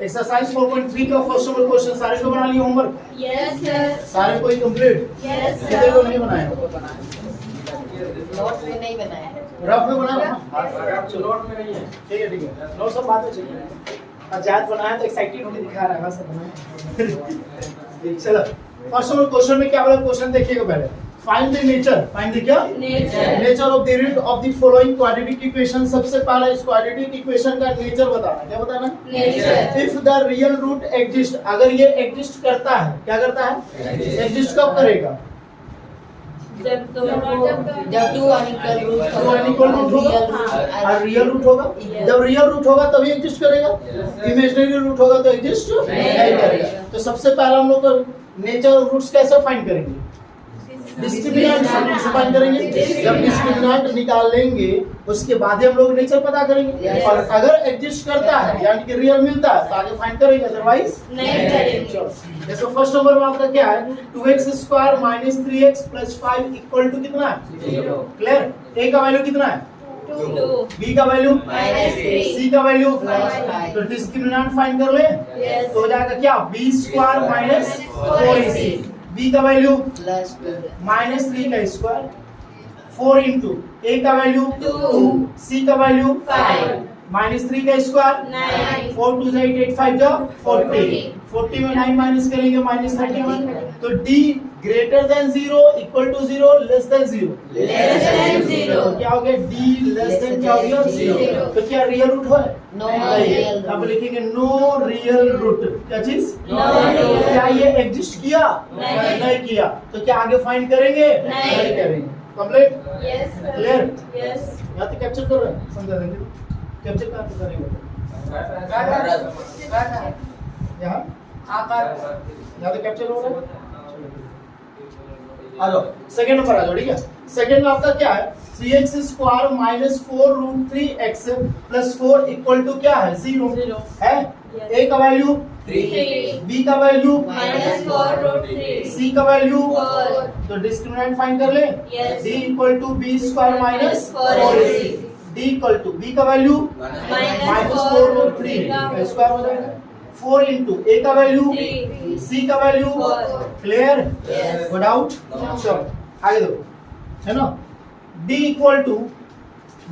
Exercise 4.3 का first number question सारे को बना लिए होमवर्क? Yes sir. सारे को ही कंप्लीट? Yes sir. कितने को नहीं बनाया? नोट में नहीं बनाया है। रफ में बनाया ना? नोट में नहीं है। ठीक है नोट सब बाद में चाहिए। आजाद बनाया तो एक्साइटेड होके दिखा रहा है सब बनाया। चलो फर्स्ट नंबर क्वेश्चन में क्या बोला? क्वेश्चन देखिएगा पहले। Find the nature, find the क्या? Nature of the root of the following quadratic equation. सबसे पहला इस क्वाड्रेटिक इक्वेशन का नेचर बताना। क्या बताना? Nature. If the real root exist, अगर ये एग्जिस्ट करता है, क्या करता है? एग्जिस्ट कब करेगा? जब टू अनइक्वल रूट होगा और रियल रूट होगा। जब रियल रूट होगा तभी एग्जिस्ट करेगा, इमेजिनरी रूट होगा तो एग्जिस्ट नहीं करेगा। तो सबसे पहला हम लोग नेचर ऑफ रूट्स कैसे फाइंड करेंगे? डिस्क्रिमिनेंट से फाइंड करेंगे। जब डिस्क्रिमिनेंट निकाल लेंगे उसके बाद ही हम लोग नेचर पता करेंगे। और अगर एग्जिस्ट करता है यानी कि रियल मिलता है तो आगे फाइंड करेंगे, अदरवाइज नहीं करेंगे। जैसे फर्स्ट नंबर में आपका क्या है? 2x² - 3x + 5 इक्वल टू कितना है? 0। क्लियर? a का वैल्यू कितना है? 2। b का वैल्यू -3। c का वैल्यू +5। तो डिस्क्रिमिनेंट फाइंड कर ले तो हो जाएगा क्या? b² - 4ac। b का वैल्यू -3 का स्क्वायर 4 इंटू a का वैल्यू 2, c का वैल्यू 5, -3 का स्क्वायर 9, 4 2 8 8 5 जा 40। 40 में 9 माइनस करेंगे -31। तो d greater than 0 equal to 0 less than 0। Less than 0 तो क्या हो गया? d लेस देन क्या हो गया? 0। तो क्या रियल रूट है? No real. अब लिखेंगे नो रियल रूट। क्या चीज? No real. क्या ये एग्जिस्ट किया? नहीं किया। तो क्या आगे फाइंड करेंगे? नहीं करेंगे। Complete? Yes sir. Clear? Yes. यहाँ तो कैप्चर कर रहे हैं, समझा देंगे। कैप्चर कहाँ पे करेंगे? यहाँ यहाँ तो कैप्चर हो रहा है। आ जाओ सेकंड नंबर आ जाओ। ठीक है, सेकंड में आपका क्या है? 3x² - 4√3x + 4 इक्वल टू क्या है? 0 है। a का वैल्यू 3, b का वैल्यू -4√3, c का वैल्यू 4। तो डिस्क्रिमिनेंट फाइंड कर ले। Yes. d equal to b² - 4ac। d equal to b का वैल्यू -4√3 का स्क्वायर हो जाएगा। 4 इंटू a का वैल्यू 3, c का value 4। Clear? Yes. No doubt? चलो आगे दो, है ना? d इक्वल टू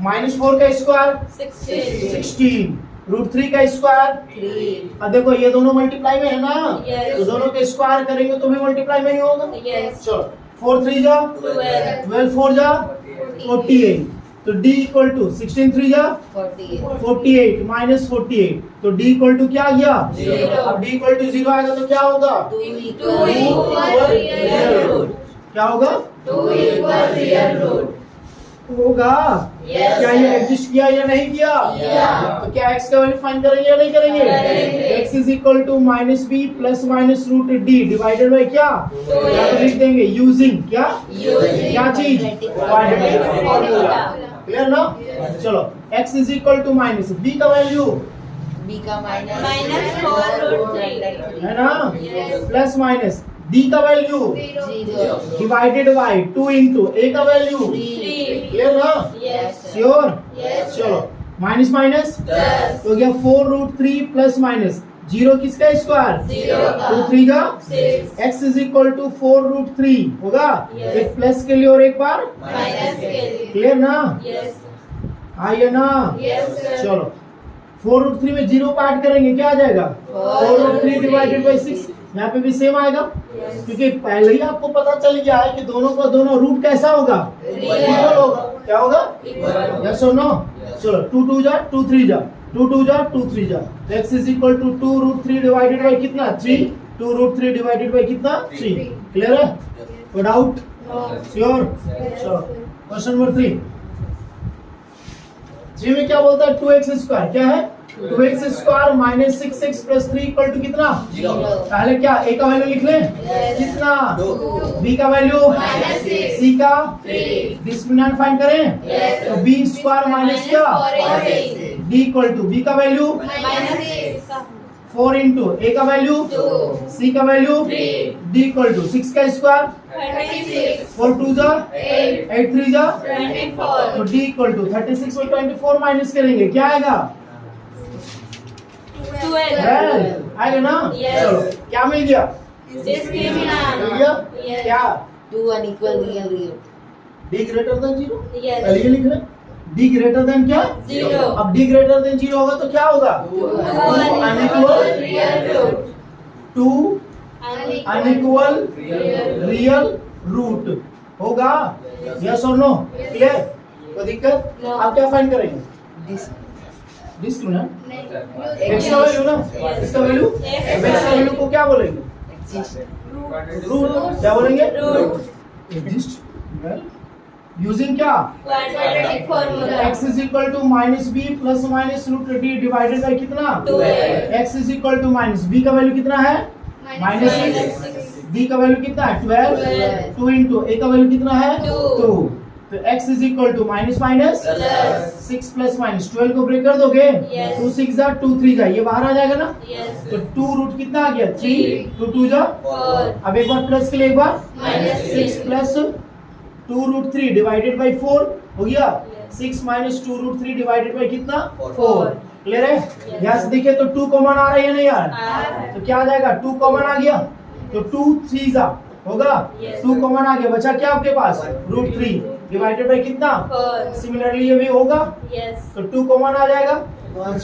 -4 का स्क्वायर 16, √3 का स्क्वायर 3। अब देखो ये दोनों मल्टीप्लाई में है ना? Yes. तो दोनों के स्क्वायर करेंगे तो भी मल्टीप्लाई में ही होगा। Yes. चलो 4 3 जा 12, 12 4 जा 48। तो d इक्वल टू 16 3 जा 48 -48। तो d इक्वल टू क्या गया? 0। अब d इक्वल टू 0 आएगा तो क्या होगा? 2 इक्वल रियल रूट। क्या होगा? 2 इक्वल रियल रूट। होगा। Yes, क्या ये sir. एग्जिस्ट किया या नहीं किया? Yeah. तो क्या x का वैल्यू फाइंड करेंगे या नहीं करेंगे? करेंगे। x is equal to -b + -√d divided by क्या? क्या तो लिख देंगे यूजिंग क्या? Using क्या चीज? Quadratic formula. क्लियर ना? चलो x is equal to b का वैल्यू b का -4√3 है ना? Yes. प्लस माइनस d का value 0, divided by 2 into a का वैल्यू 3। क्लियर ना? Yes. श्योर? Yes. चलो माइनस माइनस Plus. तो गया 4√3 प्लस माइनस 0 किसका स्क्वायर? 0 का। 2 3 का 6 x इज इक्वल टू 4√3 होगा। Yes. एक प्लस के लिए और एक बार माइनस के लिए। क्लियर ना? Yes. आइए ना? Yes, sir. चलो 4√3 में 0 को ऐड करेंगे क्या आ जाएगा? 4√3 डिवाइडेड बाय 6। यहाँ पे भी सेम आएगा क्योंकि पहले ही आपको पता चल गया है कि दोनों का दोनों रूट कैसा होगा? इक्वल होगा। क्या होगा? यस और नो? चलो 2 2 जा 2 3 जा 2 2 जा 2 3 जा। x is equal to 2√3 divided by कितना? 3। 2√3 डिवाइडेड बाय कितना? 3। क्लियर है? No doubt? श्योर? चलो क्वेश्चन नंबर 3 में क्या बोलता है? 2x²। क्या है? 2x² - 6x + 3 इक्वल टू कितना? 0। पहले क्या a का वैल्यू लिख लें? Yes. कितना? 2। b का वैल्यू -6। c का 3। डिस्क्रिमिनेंट फाइंड करें। Yes. तो b² माइनस क्या? 4ac। d equal to b का वैल्यू -6 4 इंटू a का वैल्यू 2। c का वैल्यू 3। d इक्वल टू 6 का स्क्वायर 36 4 2 जा 8 8 3 जा 24 तो d इक्वल टू 36 में 24 माइनस करेंगे क्या आएगा? 12 12 आएगा ना? Yes. चलो क्या मिल गया? Discriminant. मिल गया? Yes. क्या? 2 unequal real. d greater than 0? Yes. पहले ये लिख रहे d ग्रेटर देन क्या? 0. अब d ग्रेटर देन 0 होगा तो क्या होगा? 2 unequal real root. 2 unequal real real root होगा? यस और नो? क्लियर? कोई दिक्कत? No. आप क्या फाइंड करेंगे? This डिस्क्रिमिनेंट नहीं. x का वैल्यू ना? Yes. इसका वैल्यू? X. x का वैल्यू को क्या बोलेंगे? exist. रूट क्या बोलेंगे? Root. एग्जिस्ट यूजिंग क्या? Quadratic formula. x is equal to minus B plus minus root D divided by कितना? 2a. x is equal to minus बी का वैल्यू कितना है? माइनस Minus 6 b का वैल्यू कितना है? 12 12. 2 इंटू a का वैल्यू कितना है? 2. 2 तो x is equal to minus minus Plus. 6 plus minus 12 को ब्रेक कर दोगे? Yes. 2 6 जा 2 3 जा ये बाहर आ जाएगा ना? Yes. तो 2 रूट कितना आ गया? 3 3. 2 2 जा 4. अब एक बार प्लस के लिए एक बार Minus 6 plus 2 root 3 divided by 4 हो गया? Yes. 6 minus 2 root 3 divided by कितना? 4 4. क्लियर है? Yes. यहाँ से देखिए तो 2 कॉमन आ रहा है या नहीं आ रहा? आ रहा है. तो क्या आ जाएगा? 2 कॉमन आ गया तो 2 3 जा होगा? Yes. 2 कॉमन आ गया बचा क्या आपके पास? रूट 3 डिवाइडेड बाई कितना? 4. सिमिलरली ये भी होगा Yes. तो 2 कॉमन आ जाएगा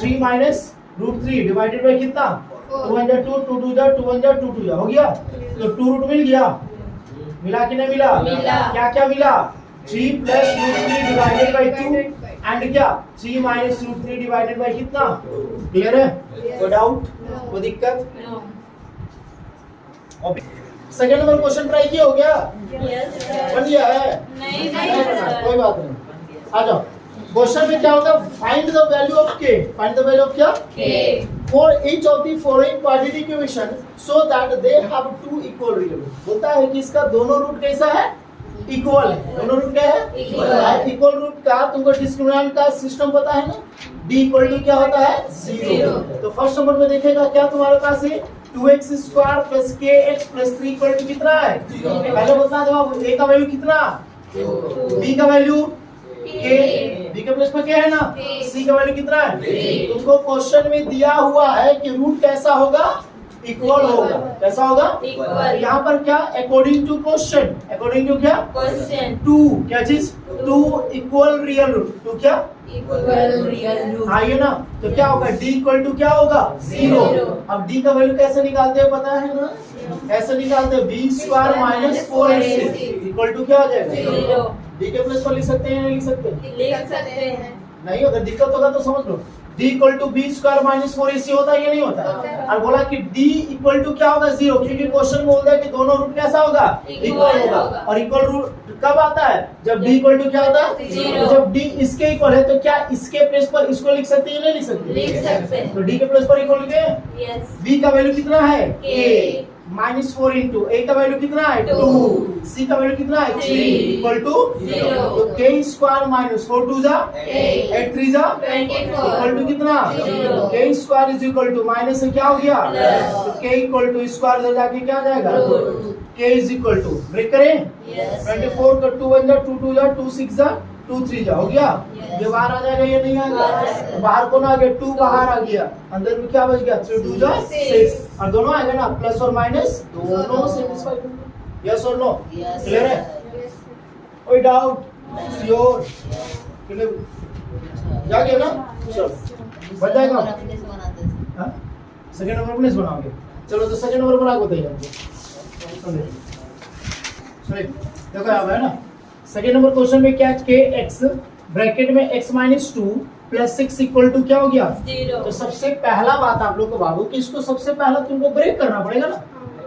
3 माइनस रूट 3 डिवाइडेड बाई कितना? 2 1 जा 2 2 2 जा 2 1 जा 2 2 जा हो गया? तो 2 रूट मिल गया? मिला कि नहीं मिला? मिला. क्या क्या मिला? 3 plus root 3 divided by 2 and क्या? 3 माइनस रूट 3 डिवाइडेड बाई कितना? क्लियर है? कोई डाउट? कोई दिक्कत? No. Second number question try किया हो गया? Yes, sir. बन गया है? नहीं बना, कोई sir. बात नहीं आ जाओ क्वेश्चन में क्या होगा? Find the value of k find the value of क्या? K. For each of the following quadratic equation so that they have two equal real root. बोलता है कि इसका दोनों रूट कैसा है? इक्वल है. दोनों रूट क्या है? Equal. इक्वल रूट का तुमको डिस्क्रिमिनेंट का सिस्टम पता है ना? d इक्वल टू क्या होता है? Zero. 0. तो फर्स्ट नंबर में देखेगा क्या तुम्हारे पास है? 2x square plus kx plus 3 equal to कितना है? पहले बता दो आप a का वैल्यू कितना? b का वैल्यू k b के प्लस में क्या है ना? c का वैल्यू कितना है? तुमको क्वेश्चन में दिया हुआ है कि रूट कैसा होगा? इक्वल होगा. कैसा होगा? Equal. यहाँ पर क्या? According to question. According to क्या? Question. 2 क्या चीज? 2 इक्वल रियल रूट. 2 क्या? Equal real root. आइए ना तो क्या होगा? d इक्वल टू क्या होगा? 0. अब d का वैल्यू कैसे निकालते हैं पता है ना? ऐसे निकालते हैं b square minus 4ac equal to क्या हो जाएगा? 0. d के प्लस पर लिख सकते हैं या नहीं लिख सकते? लिख सकते हैं. नहीं अगर दिक्कत होगा तो समझ लो. d equal to B square minus 4ac होता है या नहीं होता? और बोला कि d इक्वल टू क्या होगा? 0 क्योंकि क्वेश्चन बोल रहा है कि दोनों रूट कैसा होगा? Equal इक्वल होगा. होगा. और इक्वल रूट कब आता है? जब d इक्वल टू क्या होता है? Zero. तो जब d इसके इक्वल है तो क्या इसके प्लेस पर इसको लिख सकते हैं या नहीं लिख सकते? लिख सकते हैं. तो d के प्लेस पर इक्वल लिखे. Yes. b का वैल्यू कितना है? K. माइनस 4 इंटू a का वैल्यू कितना है? 2 2. c का वैल्यू कितना है? 3 इक्वल टू 0. तो k स्क्वायर माइनस 4 2 जा 8. 8 3 जा 24. इक्वल टू कितना? 0. k square is equal to minus से क्या हो गया? Plus. तो k इक्वल टू स्क्वायर इधर जाके क्या आ जाएगा? Root. k is equal to break करें. Yes. 24 का 2 1 जा 2 2 जा 2 6 जा 2 3 जा हो गया? Yes. ये बाहर आ जाएगा या नहीं आएगा? आ जाएगा. बाहर कौन आ गया? 2 बाहर आ गया. अंदर में क्या बच गया? 3 2 जा 6 और दोनों आएगा ना प्लस और माइनस दोनों सेटिस्फाइड. यस और नो? Yes. क्लियर है? कोई डाउट? श्योर? क्लियर? जा गया ना? चलो बन जाएगा. और अपने से बनाते हैं. हाँ? सेकंड नंबर प्लेस बनाओगे. चलो तो सेकंड नंबर बना को तैयार. सॉरी देखो यहाँ है ना सेकंड नंबर क्वेश्चन में क्या? kx ब्रैकेट में x minus 2 plus 6 equal to क्या हो गया? 0. तो सबसे पहला बात आप लोग को बाबू कि इसको सबसे पहला तुमको ब्रेक करना पड़ेगा ना.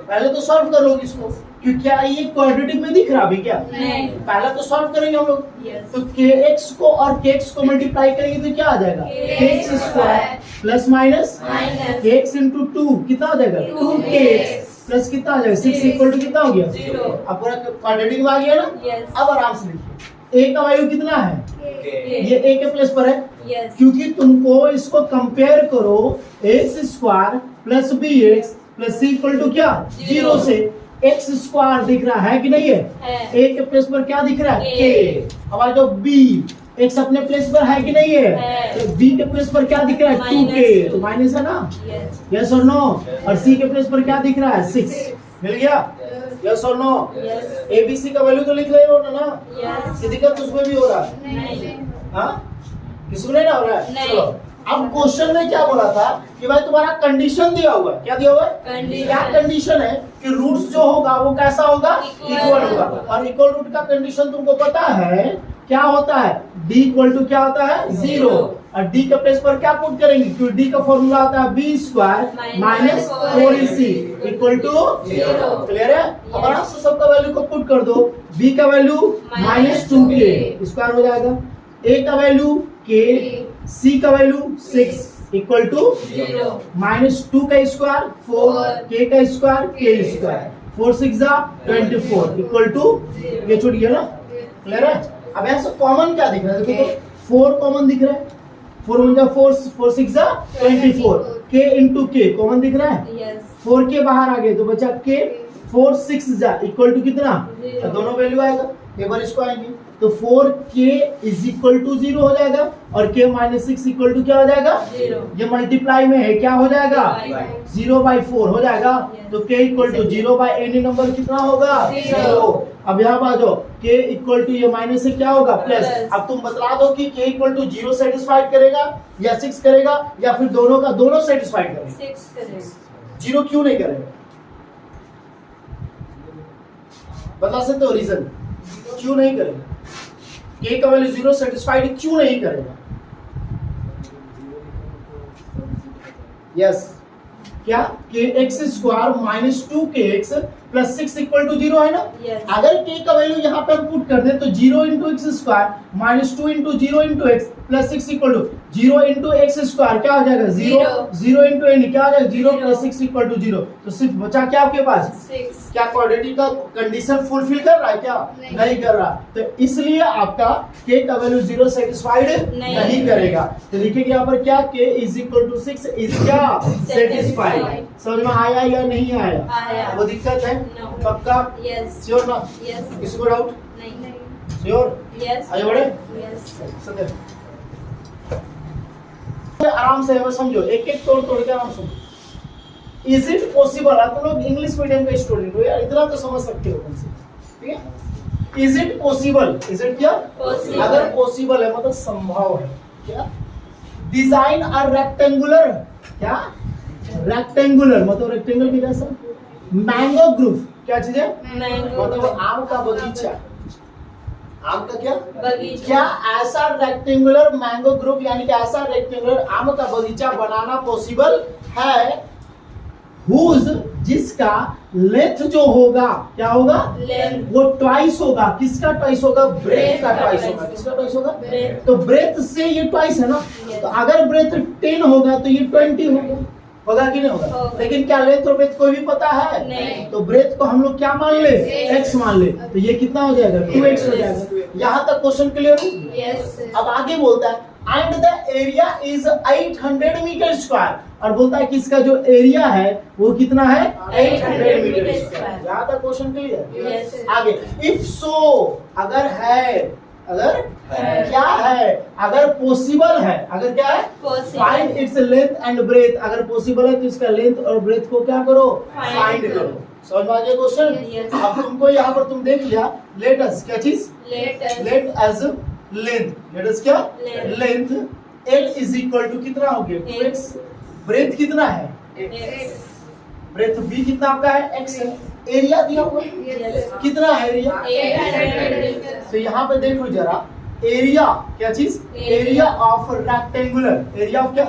पहले तो सॉल्व कर लोगे इसको क्योंकि क्या ये क्वाड्रेटिक में दिख रहा है क्या? नहीं. पहला तो सॉल्व करेंगे हम लोग. Yes. तो kx को और kx को मल्टीप्लाई करेंगे तो क्या आ जाएगा? kx square plus minus Minus. kx into 2 कितना आ जाएगा? 2kx प्लस कितना आ जाएगा? 6 इक्वल टू कितना हो गया? 0. अब पूरा क्वाड्रेटिक में आ गया ना. Yes. अब आराम से लिखिए a का वैल्यू कितना है? ये a के प्लस पर है Yes. क्योंकि तुमको इसको कंपेयर करो x square plus bx plus c equal to क्या? 0 से x स्क्वायर दिख रहा है कि नहीं है? है. a के प्लस पर क्या दिख रहा है? K. k. अब आ जाओ b x अपने प्लेस पर है कि नहीं है? है। तो b के प्लेस पर क्या दिख रहा है? 2k, तो माइनस है ना? Yes. यस और नो? और c के प्लेस पर क्या दिख रहा है? 6, मिल गया? यस और नो? Yes. abc का वैल्यू तो लिख रहे हो ना? Yes. कि दिक्कत उसमें भी हो रहा है? नहीं. हाँ, किसी को नहीं ना हो रहा है? नहीं. चलो, अब क्वेश्चन में क्या बोला था कि भाई तुम्हारा कंडीशन दिया हुआ है, क्या दिया हुआ है? Condition. क्या कंडीशन है कि रूट्स जो होगा वो कैसा होगा? Equal. इक्वल होगा। और इक्वल रूट का कंडीशन तुमको पता है क्या होता है? d इक्वल टू क्या होता है? 0। और d के प्लेस पर क्या पुट करेंगे? क्योंकि d का फॉर्मूला होता है b square minus 4ac equal to 0। Clear है? अब आराम से सबका वैल्यू को पुट कर दो। b का वैल्यू माइनस 2k स्क्वायर हो जाएगा, a का वैल्यू k, c का वैल्यू 6 इक्वल टू 0. माइनस 2 का स्क्वायर 4, k का square k square, 4 6 24 equal to, ये छूट गया ना? क्लियर है? अब यहाँ से कॉमन क्या दिख रहा है? देखो तो 4 कॉमन दिख रहा है, 4 1 4, 4 6 24, k इंटू के कॉमन दिख रहा है, Yes. 4 के बाहर आ गए तो बचा k, 4 6 इक्वल टू कितना? Zero. दोनों वैल्यू आएगा, एक बार इसको आएंगे तो 4k इज इक्वल टू 0 हो जाएगा और k माइनस 6 इक्वल टू क्या हो जाएगा? 0. ये मल्टीप्लाई में है, क्या हो जाएगा? Right. 0/4 हो जाएगा। Yes. तो k equal to 0/any number कितना होगा? Zero. 0। अब यहाँ पर आ जाओ, k इक्वल टू ये माइनस से क्या होगा? प्लस। Plus. अब तुम बता दो कि k इक्वल टू 0 सेटिस्फाइड करेगा या 6 करेगा या फिर दोनों का दोनों सेटिस्फाइड करेगा? 6 करें. 0 क्यों नहीं करेगा? बता सकते हो रीजन क्यों नहीं करेगा? k का वैल्यू 0 सेटिस्फाइड क्यों नहीं करेगा? यस, क्या kx square minus 2kx plus 6 equal to 0 है ना? Yes. अगर k का वैल्यू यहाँ पे हम पुट कर दे तो 0 into X square minus 2 into 0 into X plus 6 equal to 0 into X square क्या हो जाएगा? 0 0 इंटू एन क्या हो जाएगा? 0 प्लस 6 इक्वल टू 0। तो सिर्फ बचा क्या आपके पास? 6. क्या क्वाड्रेटिक का कंडीशन फुलफिल कर रहा है क्या? नहीं कर रहा। तो इसलिए आपका k का वैल्यू 0 सेटिस्फाइड नहीं करेगा। तो लिखेंगे यहाँ पर क्या? k is equal to 6 is क्या? सेटिस्फाइड। समझ में आया या नहीं आया? आया. वो दिक्कत है? No. पक्का? Yes. श्योर ना? Yes. किसी को डाउट? नहीं. श्योर? Yes. आगे बढ़े? Yes. समझे? आराम से बस समझो, एक एक तोड़ के आराम से। Is it possible? आप लोग इंग्लिश मीडियम के स्टूडेंट हो यार, इतना तो समझ सकते हो मुझसे, ठीक है? Is it possible? Is it क्या? Possible. अगर पॉसिबल है मतलब संभव है क्या? डिजाइन अ रेक्टेंगुलर, क्या? रेक्टेंगुलर मतलब रेक्टेंगल की जैसा। मैंगो ग्रुव क्या चीज है? Mango. मतलब आम का बगीचा। आम का क्या? बगीचा. क्या ऐसा रेक्टेंगुलर मैंगो ग्रुप यानी कि ऐसा रेक्टेंगुलर आम का बगीचा बनाना पॉसिबल है? हुज जिसका लेंथ जो होगा क्या होगा? Length. वो ट्वाइस होगा। किसका ट्वाइस होगा? ब्रेथ का Breadth का ट्वाइस twice. होगा। किसका ट्वाइस होगा? Breadth. तो ब्रेथ से ये ट्वाइस है ना? Yes. तो अगर ब्रेथ 10 होगा तो ये 20 होगा। होगा कि नहीं होगा? होगा। लेकिन क्या लेंथ और ब्रेथ कोई भी पता है? नहीं। तो ब्रेथ को हम लोग क्या मान ले? x मान ले। तो ये कितना हो जाएगा? 2x हो जाएगा। यहाँ तक क्वेश्चन क्लियर हो? Yes. अब आगे बोलता है and the area is 800 meter square, और बोलता है कि इसका जो एरिया है वो कितना है? 800 मीटर स्क्वायर। यहाँ तक क्वेश्चन क्लियर? Yes. आगे इफ सो अगर है, अगर है। क्या है? अगर पॉसिबल है, अगर क्या है? Possible. Find its length and breadth. अगर पॉसिबल है तो इसका लेंथ और ब्रेथ को क्या करो? Find फाइंड करो। करो। समझ में आ गया क्वेश्चन? Yes. अब तुमको यहाँ पर तुम देख लिया, लेट अस क्या चीज? Letters. Late as length, let us क्या? Length. Length l is equal to कितना हो गया? 2x। ब्रेथ कितना है? X. ब्रेथ b कितना आपका है? x है। एरिया दिया हुआ है। Yes. कितना है एरिया? 800. तो यहाँ पे देखो जरा, एरिया क्या चीज? Area. Area of rectangular, area of क्या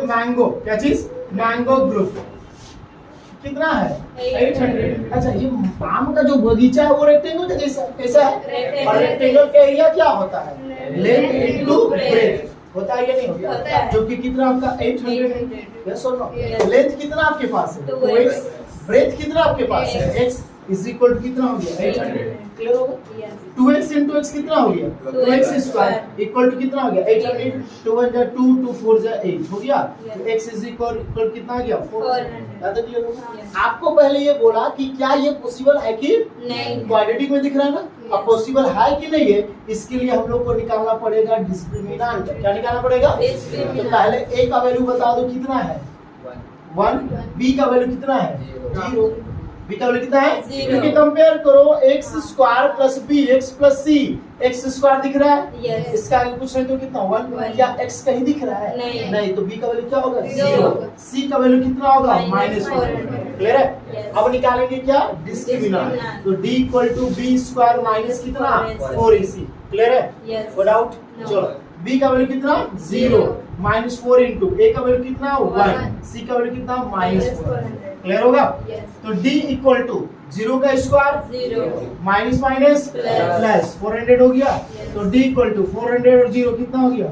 मैंगो, क्या चीज? मैंगो ग्रुप कितना है? 800। अच्छा, ये आम का जो बगीचा है वो रेक्टेंगल जैसा कैसा है? Rectangle. और रेक्टेंगल का एरिया क्या होता है? Length into Breadth. ब्रेथ होता है या नहीं होता? होता है। जो कि कितना आपका 800 है। यस और नो? Yes. लेंथ कितना आपके पास है? 2x. ब्रेथ कितना आपके पास है? X. x। Is equal to कितना हो गया 800 क्लियर होगा 2x into x कितना हो गया 2x स्क्वायर इक्वल टू कितना हो गया 800 2 1 जा 2 2 4 जा 8 हो गया तो x इज इक्वल कितना आ गया 400 ज्यादा क्लियर होगा आपको पहले ये बोला कि क्या ये पॉसिबल है कि नहीं क्वाड्रेटिक में दिख रहा है ना अब पॉसिबल है कि नहीं है इसके लिए हम लोग को निकालना पड़ेगा डिस्क्रिमिनेंट क्या निकालना पड़ेगा तो पहले a का वैल्यू बता दो कितना है 1 b का वैल्यू कितना है 0 b का वैल्यू कितना है Zero. क्योंकि कंपेयर करो x square plus b x plus c x square दिख रहा है Yes. इसका आगे कुछ नहीं तो कितना 1 One. क्या x कहीं दिख रहा है नहीं. तो b का वैल्यू क्या होगा Zero. 0 c का वैल्यू कितना होगा Minus -400 क्लियर है Yes. अब निकालेंगे क्या डिस्क्रिमिनेंट Discriminant. तो d equal to b square minus कितना 4ac क्लियर है Yes. No doubt No. चलो b का वैल्यू कितना 0 -4 इनटू a का वैल्यू कितना 1 One. c का वैल्यू कितना -4 400 क्लियर होगा Yes. तो d इक्वल टू 0 का square 0 minus minus Plus. Plus 400 हो गया Yes. तो d इक्वल टू 400 और 0 कितना हो गया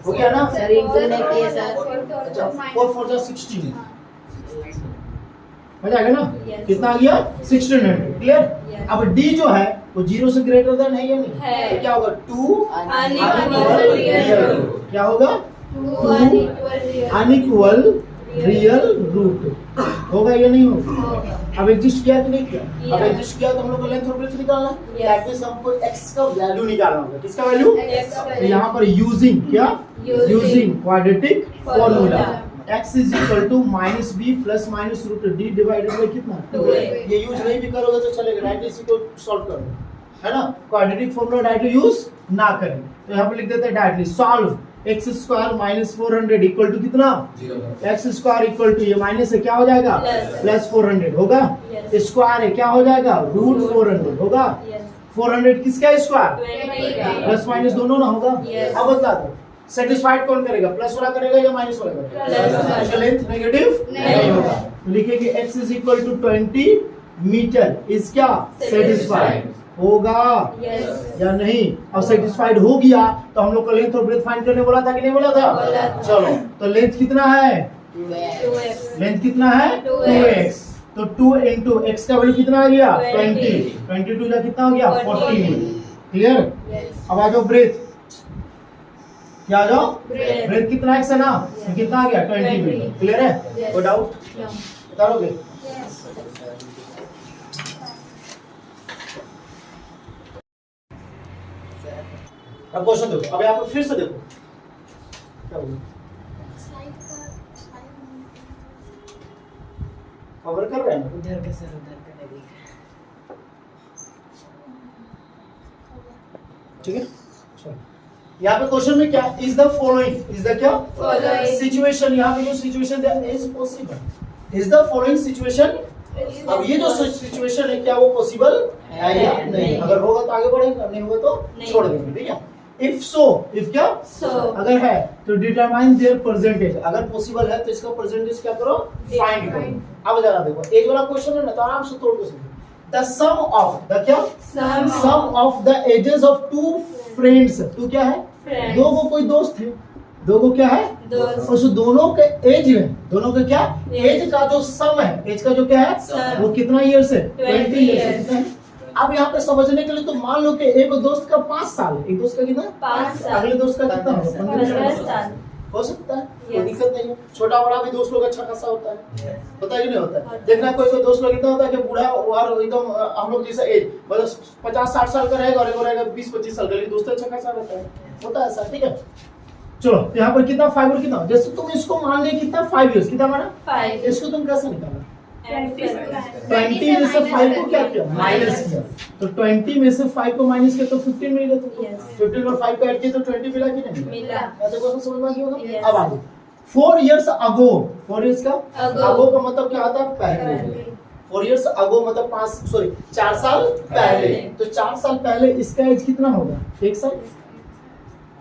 हो गया ना सर इनको नहीं किया सर अच्छा 4 4 जा 16 हो जाएगा ना Yes. कितना आ गया 1600 क्लियर Yes. अब d जो है वो 0 से ग्रेटर देन है या नहीं है। तो क्या होगा 2 Unequal real root. क्या होगा 2 unequal real unequal real root होगा या नहीं होगा होगा। अब एग्जिस्ट किया कि नहीं किया अब किया। एग्जिस्ट किया तो हम लोग को लेंथ और ब्रेथ निकालना है Yes. दैट मींस हमको x का वैल्यू निकालना होगा किसका वैल्यू X का तो यहाँ पर यूजिंग क्या Using using quadratic formula. Formula x is equal to -b plus minus root d divided by कितना 2a. ये यूज नहीं भी करोगे तो चलेगा डायरेक्टली इसी को सॉल्व कर लो है ना क्वाड्रेटिक फॉर्मूला डायरेक्टली यूज ना करें तो यहाँ पर लिख देते हैं directly solve x square -400 equal to कितना x स्क्वायर इक्वल टू ये माइनस से क्या हो जाएगा Plus. प्लस 400 होगा Yes. स्क्वायर है क्या हो जाएगा रूट 400 होगा Yes. 400 किसका स्क्वायर 20 का प्लस माइनस दोनों ना होगा Yes. अब बता दो सेटिस्फाइड कौन करेगा प्लस वाला करेगा या माइनस वाला Plus करेगा वाला। इसका लेंथ नेगेटिव नहीं होगा तो लिखेंगे x is equal to 20 meter is क्या सेटिस्फाइड होगा Yes. या नहीं अब सेटिस्फाइड हो गया तो हम लोग को लेंथ और ब्रेथ फाइंड करने बोला था कि नहीं बोला बोला था था। चलो तो लेंथ कितना है 2x लेंथ कितना है 2x. तो 2 into x का वैल्यू कितना आ गया 20. 22 का कितना हो गया 40. Clear Yes. अब आ जाओ ब्रेथ क्या आ जाओ Breath. ब्रेथ कितना x है ना Yes. कितना आ गया 20 20. क्लियर है Yes. कोई डाउट No. बताओगे अब क्वेश्चन देखो अब यहाँ पर फिर से देखो क्या बोलो कवर कर रहे हैं ना उधर का सर उधर का नहीं दिख ठीक है चलो यहाँ पे क्वेश्चन में क्या is the following is the क्या Following. सिचुएशन यहाँ पे जो सिचुएशन दिया is possible is the following situation अब ये जो सिचुएशन है क्या वो पॉसिबल है या नहीं नहीं। अगर होगा तो आगे बढ़ेंगे नहीं होगा तो नहीं। छोड़ देंगे ठीक है इफ सो इफ क्या So. अगर है तो डिटरमाइन देयर परसेंटेज अगर पॉसिबल है तो इसका परसेंटेज क्या करो फाइंड करो अब जरा देखो एज वाला क्वेश्चन है ना तो आराम से तोड़ के समझो द सम ऑफ द क्या Sum sum of the ages of two friends two क्या है Friends. दो को कोई दोस्त है दो को क्या है दोस्त. उस दोनों के एज है दोनों के क्या Age. एज का जो सम है एज का जो क्या है Sum. वो कितना ईयर्स है 20 years है years. कितना है? अब यहाँ पे समझने के लिए तो मान लो कि एक दोस्त का 5 साल है एक दोस्त का कितना 5 साल. अगले दोस्त का कितना होगा 15 साल. हो सकता है कोई Yes. दिक्कत नहीं है छोटा बड़ा भी दोस्त लोग अच्छा खासा होता है होता है कि नहीं होता है होता है. देखना कोई कोई दोस्त लोग कितना होता है कि बूढ़ा और एकदम हम लोग जैसा एज मतलब 50-60 साल का रहेगा और एक रहेगा 20-25 साल का लेकिन दोस्त अच्छा खासा रहता है होता है ऐसा ठीक है चलो तो यहाँ पर कितना 5 और कितना जैसे तुम इसको मान ले कितना 5 इयर्स कितना माना 5 इसको तुम कैसे निकाला 20 20 में से 5 को क्या किया माइनस किया तो 20 में से 5 को माइनस किया तो 15 मिल गया तुमको Yes. 15 और 5 को ऐड किया तो 20 मिला कि नहीं मिला. ऐसे क्वेश्चन समझ में आ गया होगा Yes. अब आगे 4 इयर्स अगो 4 इयर्स का Ago. अगो का मतलब क्या होता है पहले 4 इयर्स अगो मतलब 4 साल पहले तो 4 साल पहले इसका एज कितना होगा 1 साल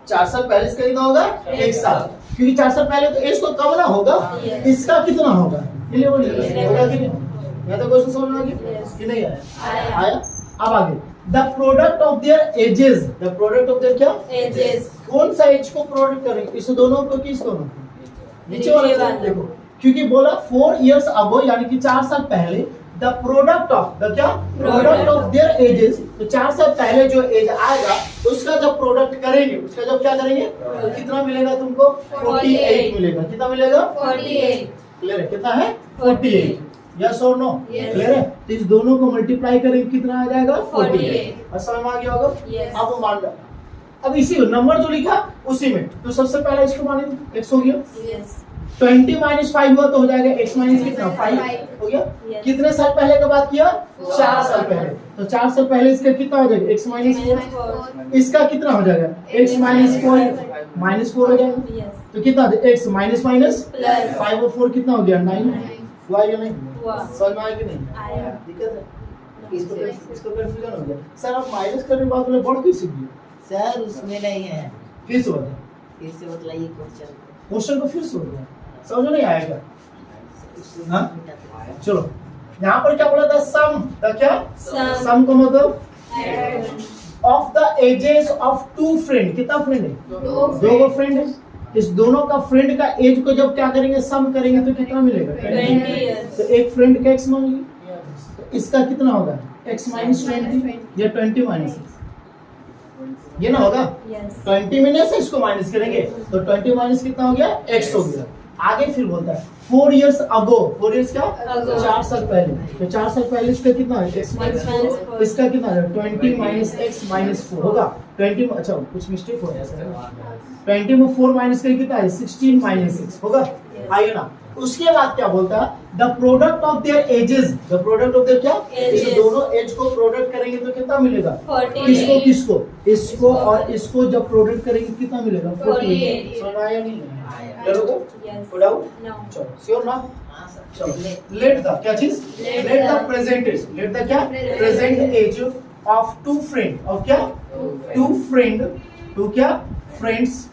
4 साल पहले इसका कितना होगा 1 साल क्योंकि 4 साल पहले तो एज तो कम ना होगा Yes. इसका कितना होगा 11 years 11 होगा कि नहीं या तो क्वेश्चन समझ में आ गया Yes. कि नहीं आया आया. आया अब आगे the product of their edges the product of their क्या Ages. कौन सा एज को प्रोडक्ट करेंगे इस दोनों को किस दोनों को नीचे नीचे वाला वाला। देखो क्योंकि बोला 4 इयर्स अगो यानी कि 4 साल पहले द प्रोडक्ट ऑफ द क्या प्रोडक्ट ऑफ देयर एजेस, तो 4 साल पहले जो एज आएगा उसका जब प्रोडक्ट करेंगे, उसका जब क्या करेंगे तो कितना मिलेगा तुमको 48 मिलेगा। कितना मिलेगा 48। क्लियर है? कितना है 48। यस और नो? क्लियर है? तो इस दोनों को मल्टीप्लाई करेंगे कितना आ जाएगा 48। और समझ में आ गया होगा? Yes. अब वो मान लो, अब इसी नंबर जो लिखा उसी में, तो सबसे पहले इसको माने x हो गया, Yes. 20 माइनस 5 हुआ तो हो जाएगा x माइनस कितना 5 हो गया। Yes. कितने साल पहले का बात किया 4 साल पहले, तो 4 साल पहले इसका कितना हो जाएगा x माइनस 4, इसका कितना हो जाएगा x माइनस 4 हो जाएगा। Yes. तो कितना x माइनस माइनस Plus. 5 और 4 कितना हो गया 9 हुआ या नहीं? हुआ। समझ में आया कि नहीं? आया। दिक्कत है? इसको कंफ्यूजन हो गया सर, आप माइनस करने के बाद बोले बढ़ कैसे गया? सर उसमें नहीं है, फिर से बता, फिर से बतलाइए क्वेश्चन। क्वेश्चन को फिर से बोलिए, समझ में नहीं आएगा? हाँ? चलो यहाँ पर क्या बोला था सम, क्या Sum. सम का मतलब Add. Of the ages of two friend, कितना फ्रेंड है दो दो फ्रेंड है, इस दोनों का फ्रेंड का एज को जब क्या करेंगे सम करेंगे तो कितना मिलेगा 20 years. तो एक फ्रेंड का x मान लीजिए, तो इसका कितना होगा x माइनस 20 या 20 माइनस ये ना होगा, Yes. 20 में से इसको माइनस करेंगे तो 20 माइनस कितना हो गया x हो गया। आगे फिर बोलता है 4 इयर्स अगो, 4 इयर्स का Ago. 4 साल पहले, तो 4 साल पहले इसका कितना है x माइनस minus 4, four. इसका कितना है 20 माइनस x माइनस 4 होगा 20 में, अच्छा कुछ मिस्टेक हो गया सर, 20 में 4 माइनस करके कितना है 16 माइनस 6 होगा। आइए ना, उसके बाद क्या बोलता है the product of their edges, the product of their क्या Ages. इस दोनों एज को प्रोडक्ट करेंगे तो कितना मिलेगा 48. किसको किसको इसको और इसको जब प्रोडक्ट करेंगे कितना मिलेगा 48। 48. समझ आया नहीं? आया। क्लियर हो गया? Yes. कोई डाउट? No. चलो श्योर ना? हाँ सर। चलो लेट द क्या चीज Let let the the- present age, let the क्या Present present age of two friend, of क्या टू फ्रेंड, टू क्या friends,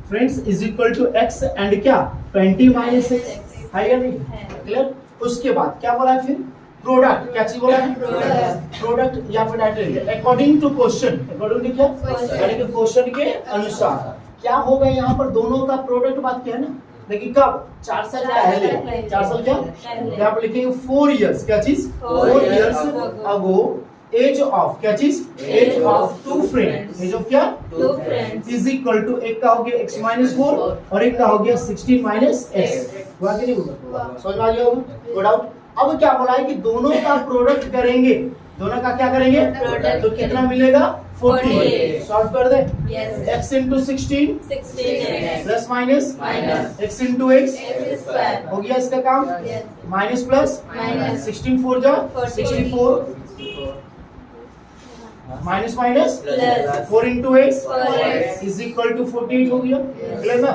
friends is equal to x and क्या 20 माइनस x है या नहीं? है। क्लियर? उसके बाद क्या बोला है फिर प्रोडक्ट, क्या चीज बोला है Product. प्रोडक्ट यहाँ पे डायरेक्ट लिखिए according to question, according to क्या Question. यानी कि क्वेश्चन के अनुसार क्या होगा, यहाँ पर दोनों का प्रोडक्ट बात किया है ना, लेकिन कब 4 साल 4 साल पहले, पहले। 4 साल क्या पहले। यहाँ पर लिखेंगे 4 इयर्स, क्या चीज 4 4 years years ago. Ago age of क्या चीज age of two friend, age of क्या Two friends. Is equal to एक का हो गया x माइनस 4 और एक का हो गया 16 माइनस x, हुआ कि नहीं हुआ? समझ में आ गया होगा? No doubt. अब क्या बोला है कि दोनों का प्रोडक्ट करेंगे, दोनों का क्या करेंगे Product तो कितना मिलेगा 48। 48। सॉल्व कर दे, Yes. x into 16 16x. Plus minus Minus. x into x X square. हो गया इसका काम, Yes. Minus plus Minus. 16 4 जा 64 minus minus Plus. 4 into x 4x. Is equal to 48 हो गया। क्लियर ना?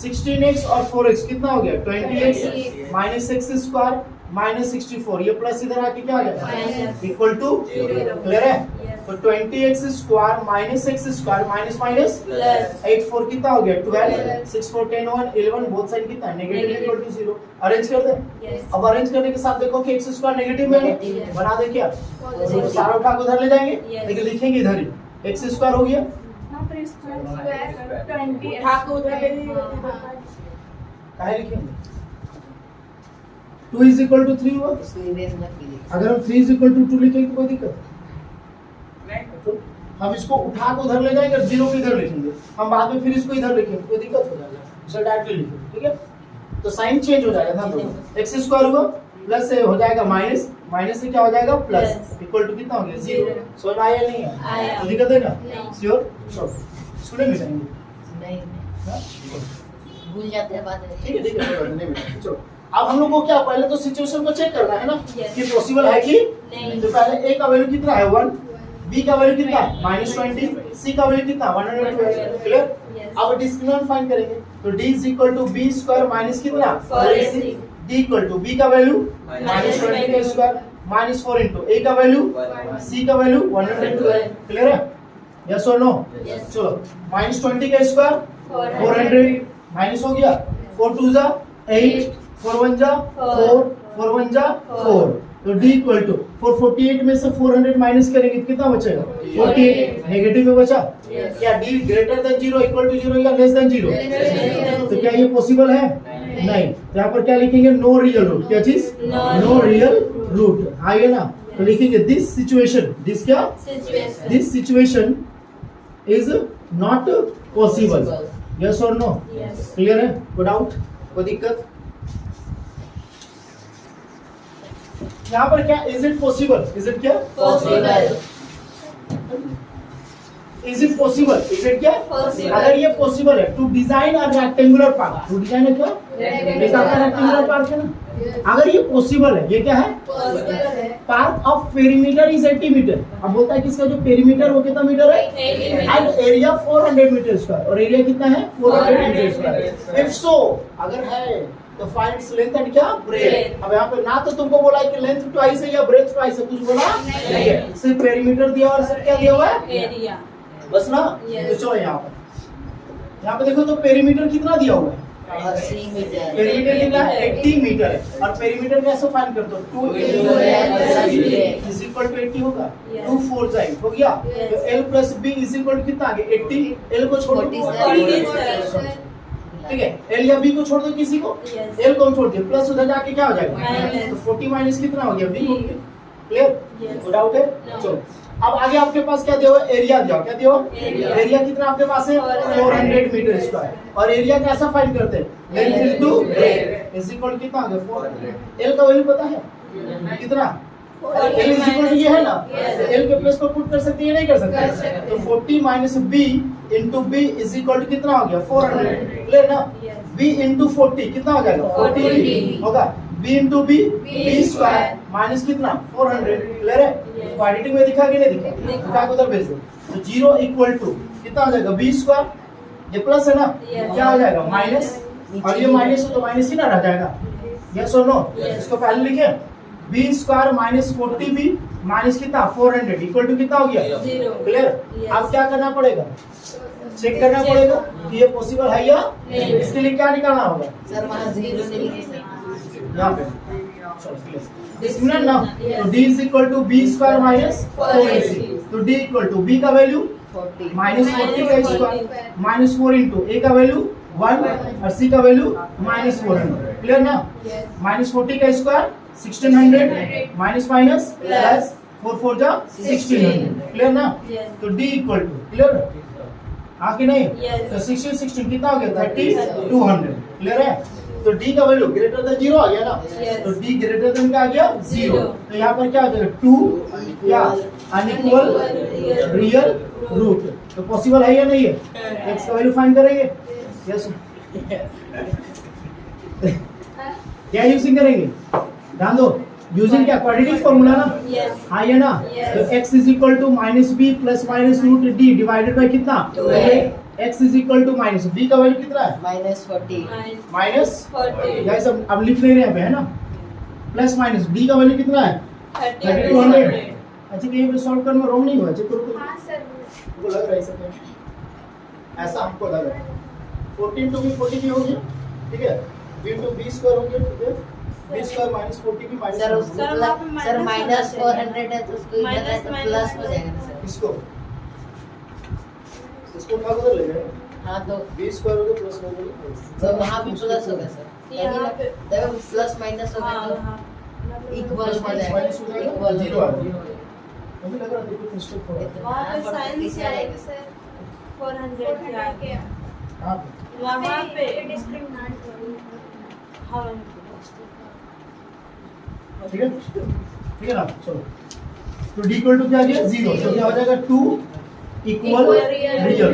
16x और 4x कितना हो गया 20x minus x square minus 64, ये प्लस इधर आके क्या आ गया Minus. Equal to Zero. Clear है? Yes. तो 20x square minus x square minus minus Plus. 8 4 कितना हो गया 12 12. 6 4 10 1 11 बोथ साइड कितना है negative Negative. Equal to 0। Arrange कर दे। Yes. अब अरेंज करने के साथ देखो कि x स्क्वायर नेगेटिव में है, Negative है। बना दे क्या Positive. तो सारा उठा के उधर ले जाएंगे, Yes. लेकिन लिखेंगे इधर ही x स्क्वायर हो गया, काहे लिखेंगे 2 इज इक्वल टू 3 हुआ। उसको इमेज मत कीजिए। अगर हम 3 इज इक्वल टू 2 लिखेंगे तो कोई दिक्कत तो हम इसको उठा के उधर ले जाएंगे और 0 को इधर लिखेंगे, हम बाद में फिर इसको इधर लिखेंगे, कोई दिक्कत हो जाएगा, इसे डायरेक्टली लिखेंगे, ठीक है? तो साइन चेंज हो जाएगा ध्यान दो, x स्क्वायर हुआ प्लस से हो जाएगा माइनस, माइनस से क्या हो जाएगा प्लस, Plus. इक्वल टू कितना हो गया 0। Zero. समझ में आया नहीं है? आया। कोई दिक्कत है ना? नहीं। श्योर? श्योर। स्टूडेंट मिटाएंगे नहीं हाँ? भूल जाते हैं बात ठीक है ठीक है, कोई बात नहीं मिटाएंगे। चलो अब हम लोग को क्या पहले तो सिचुएशन को चेक करना है ना Yes. कि पॉसिबल है कि नहीं। तो पहले a का वैल्यू कितना है 1, b का वैल्यू कितना है -20, c का वैल्यू कितना 112। क्लियर? Yes. अब डिस्क्रिमिनेंट फाइंड करेंगे तो d is equal to b square minus कितना 4ac, d equal to b का वैल्यू -20 का स्क्वायर -4 इनटू a का वैल्यू c का वैल्यू 112। क्लियर है? यस और नो? Yes. चलो -20 का स्क्वायर 400 माइनस हो गया 4 2 जा 8 4 1 जा 4 4 1 जा 4, तो d इक्वल टू 448 में से 400 माइनस करेंगे तो कितना बचेगा 48, नेगेटिव में बचा। Yes. क्या d greater than 0 equal to 0 या लेस देन 0? Greater than तो क्या ये पॉसिबल है? नहीं। तो यहाँ पर क्या लिखेंगे? No real root. क्या चीज? No real root. आइए ना, तो लिखेंगे दिस सिचुएशन, दिस क्या? Situation. This situation is not possible. Yes और नो? Yes. क्लियर है? कोई डाउट, कोई दिक्कत? यहाँ पर क्या? Is it possible? Is it क्या? Possible. Is it possible? Is it क्या? Possible. अगर ये पॉसिबल है to design a rectangular park, to design है क्या? एक आपका रेक्टेंगुलर पार्क है ना, अगर ये पॉसिबल है, ये क्या है? Possible है। Park of perimeter is 80 meter. अब बोलता है कि इसका जो पेरीमीटर वो कितना मीटर है? 80 एंड एरिया 400 मीटर स्क्वायर, और एरिया कितना है? 400 मीटर स्क्वायर। इफ सो, अगर है तो फाइंड इट्स लेंथ एंड क्या? ब्रेथ। अब यहाँ पे ना तो तुमको बोला है कि लेंथ ट्वाइस है या ब्रेथ ट्वाइस है, कुछ बोला नहीं है, सिर्फ पेरीमीटर दिया और सिर्फ क्या दिया हुआ है? Area. बस ना। Yes. तो चलो यहाँ पे देखो तो पेरीमीटर कितना दिया हुआ है? 80 मीटर। पेरीमीटर कितना है? 80 मीटर है। और पेरीमीटर कैसे फाइंड करते हो? 2 इज इक्वल टू 80 होगा। Yes. 2 4 जाए हो गया। Yes. तो L plus B is equal to कितना आ गया? 80। L को छोड़ दो, 47. ठीक है। L या B को छोड़ दो किसी को, Yes. L को हम छोड़ दिए, प्लस उधर जाके क्या हो जाएगा? Minus. तो 40 माइनस कितना हो गया? B हो गया। क्लियर? Yes. कोई डाउट है? No. चलो अब आगे आपके पास क्या दिया हुआ है? एरिया दिया हुआ। क्या दिया हुआ? Area. एरिया कितना आपके पास है? 400 मीटर स्क्वायर। और एरिया कैसा फाइंड करते हैं? Length into breadth is equal कितना आ गया? 400। L का वैल्यू पता है कितना? L इज इक्वल टू ये है ना, Yes. L के प्लेस पर पुट कर सकते हैं या नहीं कर कर सकते? सकते तो 40 minus B into B is equal to कितना हो गया? 400। क्लियर ना? Yes. B इंटू 40 कितना हो जाएगा? 40 होगा। B into B B B square minus कितना? 400। क्लियर है? Yes. तो एडिटिंग में दिखा कि नहीं दिखा? दिखा। दिखा के उधर भेज दो। तो 0 इक्वल टू कितना हो जाएगा? B स्क्वायर, ये प्लस है ना, Yes. क्या हो जाएगा? माइनस, और ये माइनस तो माइनस ही ना रह जाएगा। यस और नो? Yes. इसको पहले लिखे B square minus 40B minus कितना? 400 इक्वल टू कितना हो गया? 0. क्लियर? Yes. अब क्या करना पड़ेगा? चेक करना पड़ेगा कि ये पॉसिबल है या नहीं। इसके लिए क्या निकालना होगा? सर वहाँ 0 नहीं लिख सकते। यहाँ पे दिस मिनट ना, तो D is equal to B square minus 4AC। तो D इक्वल टू B का वैल्यू 40 माइनस 40 का स्क्वायर माइनस 4 इंटू A का वैल्यू 1 और C का वैल्यू माइनस 400। क्लियर ना? माइनस 40 का स्क्वायर 1600 माइनस माइनस प्लस 4 4 जा 1600। क्लियर ना? Yes. तो D इक्वल टू, क्लियर हाँ कि नहीं? Yes. तो 16 16 कितना हो गया? 3200। क्लियर है? तो D का वैल्यू ग्रेटर देन 0 आ गया ना? Yes. तो D ग्रेटर देन क्या आ गया? 0। Zero. तो यहाँ पर क्या हो जाएगा? 2 क्या? Unequal real root. तो पॉसिबल है या नहीं है? x का वैल्यू फाइंड करेंगे। यस क्या यूजिंग करेंगे? ध्यान दो, यूजिंग क्या? क्वाड्रेटिक फॉर्मूला ना? Yes. हाँ ये ना? Yes. तो x is equal to minus B plus minus root D divided by कितना? 2a. x is equal to minus b का वैल्यू कितना है? -40 माइनस 40. गाइस अब लिख ले रहे हैं यहाँ पे, है ना? प्लस माइनस d का वैल्यू कितना है? 3200. अच्छा कहीं पे सॉल्व करने में रॉन्ग नहीं हुआ? चेक करो तो। हाँ सर। हमको लग रहा है ऐसा क्या? ऐसा हमको लग रहा है। 14 टू भी 40 भी हो गया, ठीक है? b टू b स्क्वायर हो गया, ठीक है? b स्क्वायर माइनस 40 भी माइनस सर उसको सर, वहाँ पे सर minus -400 है तो उसको इधर है तो minus, प्लस हो minus. जाएगा ना सर। इसको इसको उठा कर ले गए। हाँ तो b स्क्वायर हो गया प्लस हो गया, तो वहाँ भी प्लस होगा सर। यहाँ पे देखो प्लस माइनस होगा हाँ, तो हाँ. इक्वल प्लस हो माइनस माइनस हो जाएगा। जाएगा, इक्वल जीरो आ गया। मुझे लग रहा था कुछ मिस्टेक हो रहा वहाँ पे साइन दिख से जाएगा। सर 400 क्या? है। हाँ वहाँ पे हाँ. ठीक है, ठीक है ना? चलो तो d इक्वल टू क्या आ गया? 0। तो क्या हो जाएगा? 2 इक्वल Equal real. रियल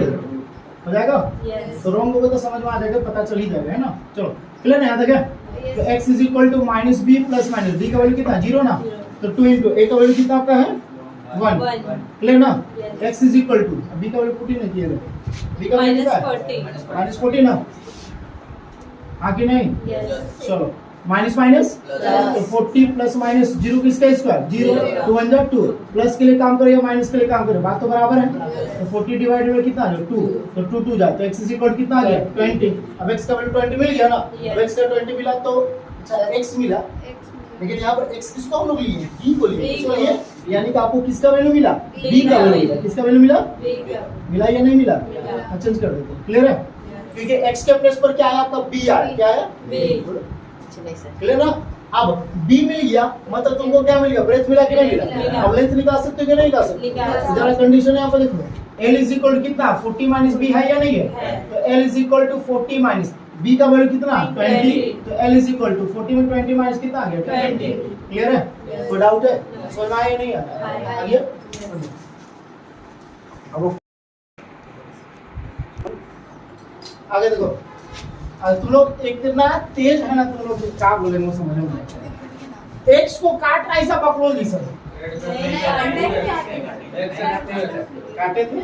हो जाएगा। Yes. तो रॉन्ग होगा तो समझ में आ जाएगा, पता चल ही जाएगा, है ना? चलो क्लियर ना? यहाँ तक है? तो x is equal to minus B plus minus d का वैल्यू कितना? 0 ना? Zero. तो 2 इंटू a का वैल्यू कितना आपका है? 1। 1. क्लियर ना? Yes. x is equal to, b का वैल्यू पुट ही नहीं किया गया। b का वैल्यू कितना है? -40. माइनस 40 ना? हाँ कि नहीं? Yes. चलो माइनस माइनस तो 40 प्लस माइनस 0 किसका स्क्वायर? 0। 2 1 जा 2, प्लस के लिए काम करेगा माइनस के लिए काम करेगा, बात तो बराबर है। तो 40 डिवाइडेड बाय कितना आ गया? 2। तो 2 2 जाए तो x इज इक्वल कितना आ गया? 20। अब x का वैल्यू 20 मिल गया ना? Yes. अब x का 20 मिला तो अच्छा x मिला, लेकिन यहाँ पर x किसको हम लोग लिए? b को लिए। B किसको को। लिए? यानी कि आपको किसका वैल्यू मिला? B b का का वैल्यू मिला। किसका वैल्यू मिला? Big. मिला या नहीं मिला? मिला। चेंज कर देते हैं। क्लियर है? क्योंकि x के प्लेस पर क्या आया आपका b आया, क्या है B। नहीं सर। क्लियर ना। अब b मिल गया मतलब तुमको क्या मिल गया, ब्रेथ मिला कि नहीं मिला। मिला। अब लेंथ निकाल सकते हो कि नहीं निकाल सकते। निकाल सकते। जरा कंडीशन यहाँ पर देखो, l इज इक्वल टू कितना 40 माइनस b है या नहीं है, है। तो l is equal to 40 minus b का वैल्यू कितना 20, 20। तो l इज इक्वल टू 40 में 20 माइनस कितना आ गया 20। 20। क्लियर है, Yes। कोई डाउट है, समझ में आया नहीं आया, आया। आ गया। अब आगे देखो, तुम लोग एक कितना तेज है ना, तुम लोग क्या बोलेंगे समझ में नहीं आया। एक्स को काट रहा ऐसा बकलोल नहीं सर, काटे थे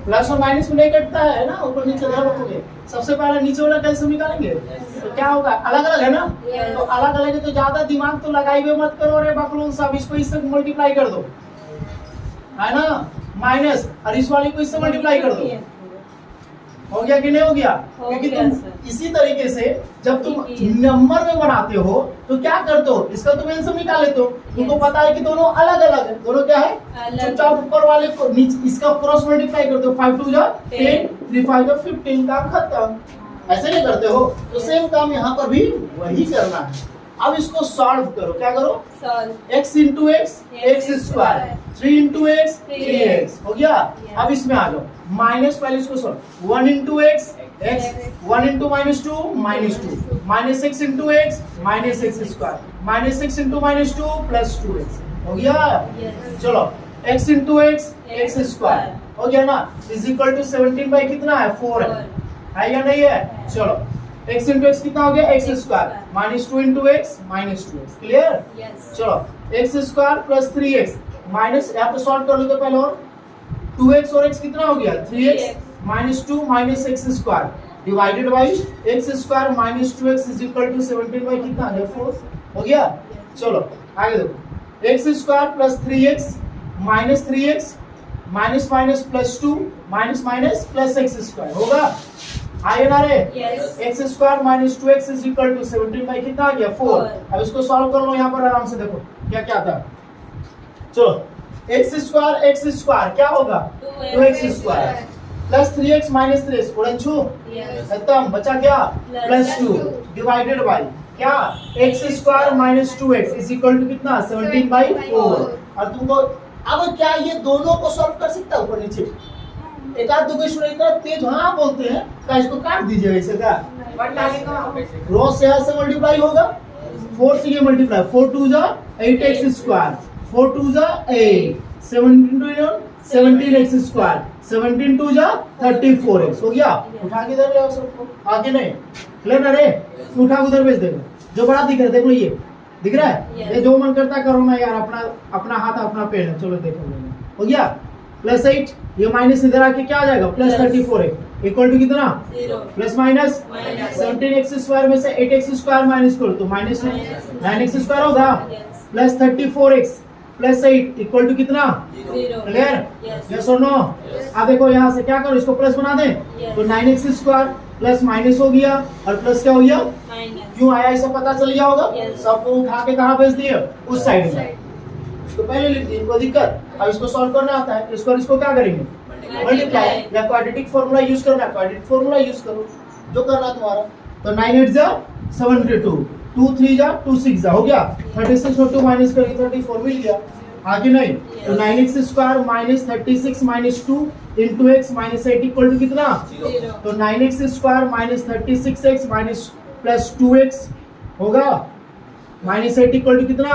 प्लस और माइनस में नहीं कटता है ना, ऊपर नीचे ध्यान रखोगे। सबसे पहले नीचे वाला कैसे निकालेंगे, तो क्या होगा अलग अलग है ना, Yes। तो अलग अलग है तो ज्यादा दिमाग तो लगाई हुए मत करो रे बकलोल साहब, इसको इससे मल्टीप्लाई कर दो है ना, माइनस और इस वाले को इससे मल्टीप्लाई कर दो, हो गया कि नहीं हो गया। हो क्योंकि गया, तुम सर। इसी तरीके से जब तुम ठीक है। नंबर में बनाते हो तो क्या करते हो, इसका तुम आंसर निकाल लेते हो, तुमको Yes। पता है कि दोनों अलग अलग है, दोनों क्या है अलग। चुपचाप ऊपर वाले को नीचे इसका क्रॉस मल्टीप्लाई करते हो, 5 2 जा 10 3 5 जा 15, काम खत्म। ऐसे नहीं करते हो, तो सेम काम यहाँ पर भी वही करना है। अब इसको सॉल्व करो, क्या करो, x into x x square, 3 into x 3x, हो गया। अब इसमें आ जाओ, माइनस पहले इसको solve, 1 into x x, 1 into minus 2 -2, minus x into x minus x square, minus x into -2 plus 2x, हो गया। Yes। चलो x into x x square हो गया ना, इज इक्वल टू 17 बाई कितना है 4 है या नहीं है। चलो x into x कितना हो गया x square, -2 into x -2x, clear. चलो x square plus 3x minus, यहाँ पे सॉल्व कर लो तो पहले, और 2x और x कितना हो गया 3x -2 minus x square divided by x square minus 2x is equal to 17 by कितना आ गया 4, हो गया। चलो आगे देखो, x square plus 3x minus 3x minus minus plus 2 minus minus plus x square होगा, आगे ना रे। Yes। x square minus 2x is equal to 17 by कितना आ गया 4। अब इसको सॉल्व कर लो यहाँ पर आराम से, देखो क्या क्या था। चलो x स्क्वायर क्या होगा 2x square plus 3x minus 3x उड़न छू खत्म, बचा क्या प्लस 2 डिवाइडेड बाई क्या x square minus 2x is equal to कितना 17 बाई 4। और तुमको अब क्या ये दोनों को सॉल्व कर सकता है ऊपर नीचे, एक आध दो स्टूडेंट इतना तेज हाँ बोलते हैं का इसको काट दीजिए वैसे का, क्रॉस यहाँ से मल्टीप्लाई होगा, 4 से ये मल्टीप्लाई, 4 2 जा 8x स्क्वायर, 4 2 जा 8, 17x स्क्वायर, 17 2 जा 34x, हो गया। उठा के इधर ले आओ सबको, आगे नहीं लेना रे, उठा उधर भेज देना, जो बड़ा दिख रहा है देख लो, ये दिख रहा है, Yes। ये जो मन करता करो ना यार, अपना अपना हाथ अपना पेड़ है, चलो देखो हो गया। प्लस 8 ये माइनस इधर आके क्या आ जाएगा प्लस 34x इक्वल टू कितना प्लस माइनस 17x स्क्वायर में से 8x स्क्वायर माइनस करो तो माइनस 9x स्क्वायर होगा, plus 34x plus 8 equal to कितना, क्लियर यस और नो। अब देखो यहाँ से क्या करो, इसको प्लस बना दें तो 9x स्क्वायर प्लस माइनस हो गया और प्लस क्या हो गया, क्यों आया ऐसा पता चल गया होगा, Yes। सबको उठा के कहाँ भेज दिए उस साइड में, इसको पहले लिख दिए, कोई दिक्कत। अब इसको सॉल्व करना आता है, इसको क्या करेंगे मल्टीप्लाई या क्वाड्रेटिक फार्मूला यूज करना, क्वाड्रेटिक फार्मूला यूज करो जो करना तुम्हारा। तो 9 8 जा 72, 2 3 जा 2 6 जा, हो गया। 36 और 2 माइनस करिए 34 मिल गया, आगे नहीं। तो 9x square minus 36 minus 2 into x minus 8 equal to कितना, तो 9x square minus 36x minus plus 2x होगा, माइनस 8 इक्वल टू कितना,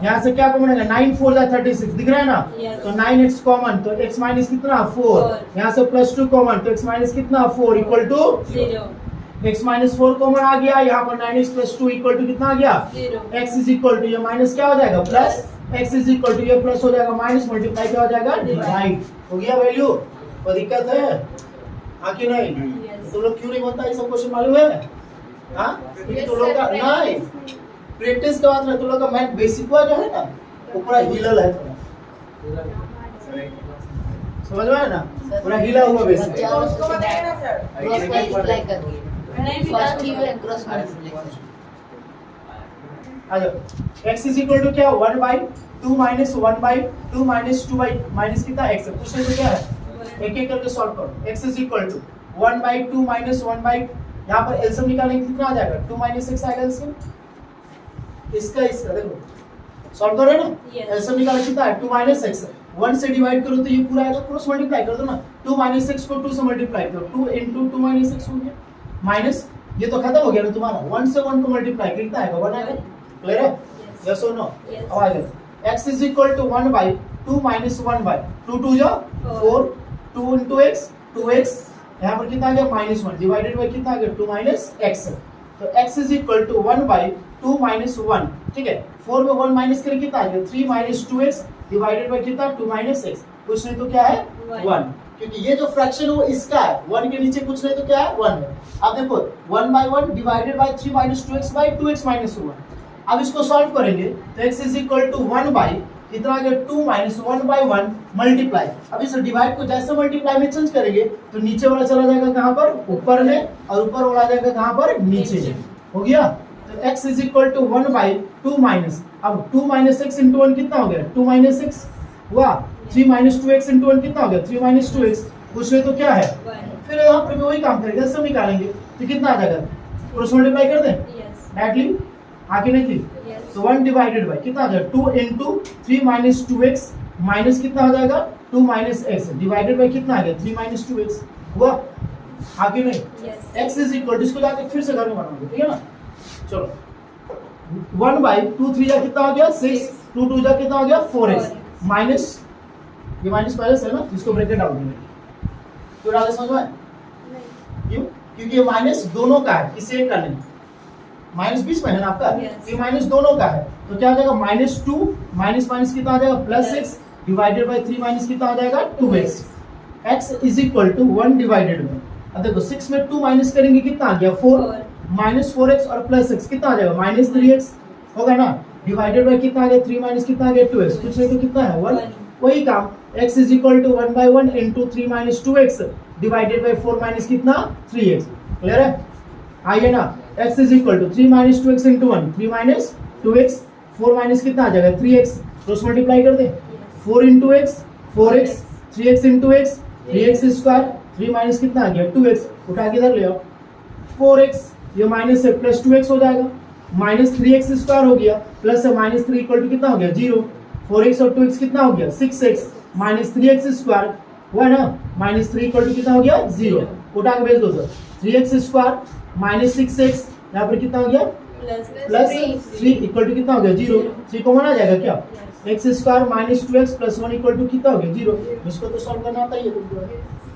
यहाँ से क्या कॉमन है 9 4 जा 36 दिख रहा है ना, Yes। तो 9x कॉमन तो x माइनस कितना 4, यहाँ से प्लस 2 कॉमन तो x माइनस कितना 4 equal to x minus 4 common आ गया, यहाँ पर 9x प्लस 2 इक्वल टू कितना आ गया, x इज इक्वल टू ये माइनस क्या हो जाएगा plus, x is equal to ये प्लस हो जाएगा माइनस मल्टीप्लाई क्या हो जाएगा डिवाइड, हो गया वैल्यू। कोई दिक्कत है हाँ कि नहीं, Yes। तुम लोग क्यों नहीं बनता ये सब क्वेश्चन मालूम है हाँ, क्योंकि तुम लोग का नहीं प्रैक्टिस के बाद तुम लोग का मैथ बेसिक हुआ जो है ना वो पूरा हिलल है थोड़ा, समझ में आया ना, पूरा हिला हुआ बेसिक। क्रॉस मल्टीप्लाई कर दिए, फर्स्ट ही में क्रॉस मल्टीप्लाई। आ जाओ x इज इक्वल टू क्या 1 by 2 minus 1 by 2 minus 2 by minus कितना x है, क्वेश्चन में क्या है एक एक करके सॉल्व करो। x is equal to 1/2 minus 1/, यहाँ पर एलसीएम निकालेंगे कितना आ जाएगा 2 - 6 आएगा एलसीएम। इसका देखो सॉल्व करो ना, Yes. एलसीएम निकाले कितना है 2 - 6, 1 से डिवाइड करो तो ये पूरा आएगा, क्रॉस मल्टीप्लाई कर दो ना, 2 - 6 को 2 से मल्टीप्लाई करो, 2 × 2 - 6 हो गया, माइनस ये तो खत्म हो गया ना तुम्हारा, 1 से 1 को मल्टीप्लाई कितना आएगा 1 आएगा। क्लियर है? यस और नो? Yes. अब आएगा x is equal to 1/2 minus 1/2, 2 जा 4, 2 × x 2x, यहाँ पर कितना आ गया -1 डिवाइडेड बाय कितना आ गया 2 - x, तो x is equal to 1/2 minus 1, ठीक है, 4 में 1 माइनस करके कितना आ गया 3 - 2x डिवाइडेड बाय कितना 2 - x, कुछ नहीं तो क्या है 1, क्योंकि ये जो फ्रैक्शन है वो इसका है, 1 के नीचे कुछ नहीं तो क्या है 1 है। अब देखो 1/1 divided by 3 - 2x bye 2x - 1, अब इसको सॉल्व करेंगे तो x इज इक्वल टू 1 कितना आ गया 2 - 1/1 मल्टीप्लाई, अब इस डिवाइड को जैसे मल्टीप्लाई में चेंज करेंगे तो नीचे वाला चला जाएगा कहाँ पर ऊपर में, और ऊपर वाला जाएगा कहाँ पर नीचे में, हो गया। तो x is equal to 1/2 minus, अब 2 - 6 × 1 कितना हो गया 2 - 6 हुआ, 3 - 2x × 1 कितना हो गया 3 - 2x, कुछ नहीं तो क्या है 1. फिर यहाँ पर भी वही काम करेंगे, सब निकालेंगे तो कितना आ जाएगा, क्रॉस मल्टीप्लाई कर दें Yes. डायरेक्टली, आगे नहीं थी, Yes. तो 1 डिवाइडेड बाय कितना आ जाएगा 2 × 3 - 2x माइनस कितना हो जाएगा 2 - x डिवाइडेड बाय कितना आ गया 3 - 2x हुआ, आगे नहीं। Yes. x is equal to, इसको जाके फिर से घर में बनाओगे, ठीक है ना, चलो 1/2 3 जा कितना हो गया 6, 2 2 जा कितना हो गया 4x माइनस, ये माइनस पहले से है ना, इसको ब्रैकेट डाल देंगे, क्यों डाले समझ में, क्यों, क्योंकि ये माइनस दोनों का है, किसी एक का नहीं, माइनस बीच में है ना आपका, Yes. ये माइनस दोनों का है, तो क्या हो जाएगा -2 माइनस माइनस कितना आ जाएगा +6 डिवाइडेड बाय 3 माइनस कितना आ जाएगा 2x, x is equal to 1 divided by, अब देखो 6 में 2 माइनस करेंगे कितना आ गया 4, -4x और +6 कितना आ जाएगा -3x होगा ना, डिवाइडेड बाय कितना आ गया 3 माइनस कितना आ गया 2x, कुछ नहीं तो कितना है 1, वही काम, x is equal to 1/1 × 3 - 2x divided by 4 minus कितना 3x, क्लियर है, आइए ना, x is equal to 3 - 2x × 1 3 - 2x, 4 minus कितना आ जाएगा 3x, क्रॉस मल्टीप्लाई कर दे, 4 × x 4x, 3x × x 3x square, 3 minus कितना आ गया 2x, उठा के इधर ले आओ, 4x ये माइनस है प्लस 2x हो जाएगा, -3x स्क्वायर हो गया, प्लस है -3 इक्वल टू कितना हो गया 0, 4x और 2x कितना हो गया 6x, -3x स्क्वायर हुआ ना, -3 इक्वल टू कितना हो गया 0, उठा के भेज दो सर, 3x स्क्वायर -6x, यहाँ पर कितना हो गया प्लस 3 इक्वल टू कितना हो गया 0, 3 कॉमन आ जाएगा क्या, x square -2x + 1 equal to कितना हो गया 0, इसको तो सॉल्व करना आता ही है तुमको,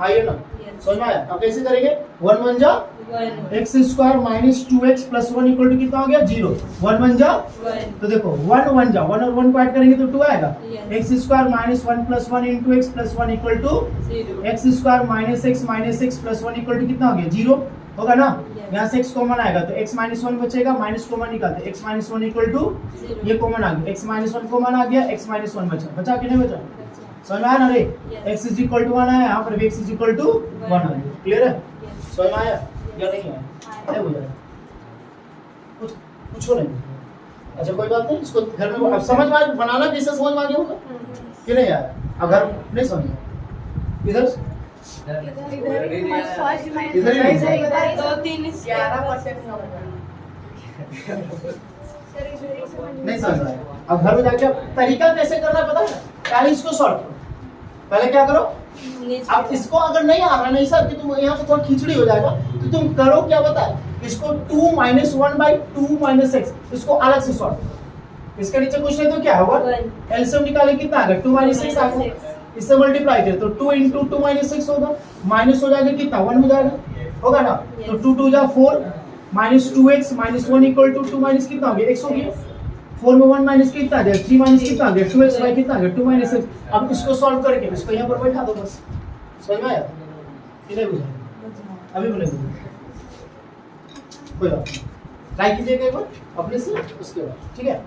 आइए ना, समझ में आया, अब कैसे करेंगे 1 1 जा 1. x square -2x + 1 equal to कितना हो गया 0, 1 1 जा, 1. तो देखो 1 1 जा, 1 और 1 को ऐड करेंगे तो 2 आएगा, Yes. x square -1 + 1 × x + 1 equal to 0. x square -x + 1 equal to कितना हो गया 0 होगा ना, Yes. यहाँ से x कॉमन आएगा तो x - 1 बचेगा, माइनस कॉमन निकालते, x - 1 इक्वल टू 0. ये कॉमन आ गया, x - 1 कॉमन आ गया, x - 1 बचा, बचा कि नहीं बचा, समझ में आया ना रे, Yes. x is equal to 1 आया, यहाँ पर भी x इज इक्वल टू 1 आ गया, क्लियर है, Yes. समझ में आया या नहीं आया, नहीं हो जाएगा, कुछ पूछो नहीं, अच्छा कोई बात नहीं, इसको घर में अब समझ में आया, बनाना कैसे समझ में आ गया होगा कि नहीं आया, अब घर नहीं समझ इधर इधर ही नहीं। 2-3 नहीं समझ में आया, अब घर में जाके अब तरीका कैसे करना है पता है, पहले इसको सॉल्व करो, पहले क्या करो, अब इसको अगर नहीं आ रहा नहीं सर कि तुम यहाँ पे थोड़ा खिचड़ी हो जाएगा, तो तुम करो क्या पता है, इसको 2 - 1/2 - x इसको अलग से सॉल्व करो, इसके नीचे कुछ नहीं तो क्या होगा, एलसीएम निकाले कितना आ गया 2 - 6 आ गया, इससे मल्टीप्लाई करें तो 2 × 2 - 6 होगा, माइनस हो जाएगा कितना 1 हो जाएगा, होगा ना, तो 2 2 जा 4 -2x -1 इक्वल टू 2 माइनस कितना हो गया x हो गया, 4 में 1 माइनस कितना आ गया 3 माइनस कितना आ गया 2x बाई कितना आ गया 2 - x, अब इसको सॉल्व करके इसको यहाँ पर बैठा दो बस, समझ में आया कि नहीं बुझा, अभी बोले कोई बात नहीं, ट्राई कीजिएगा एक बार अपने से, उसके बाद ठीक है।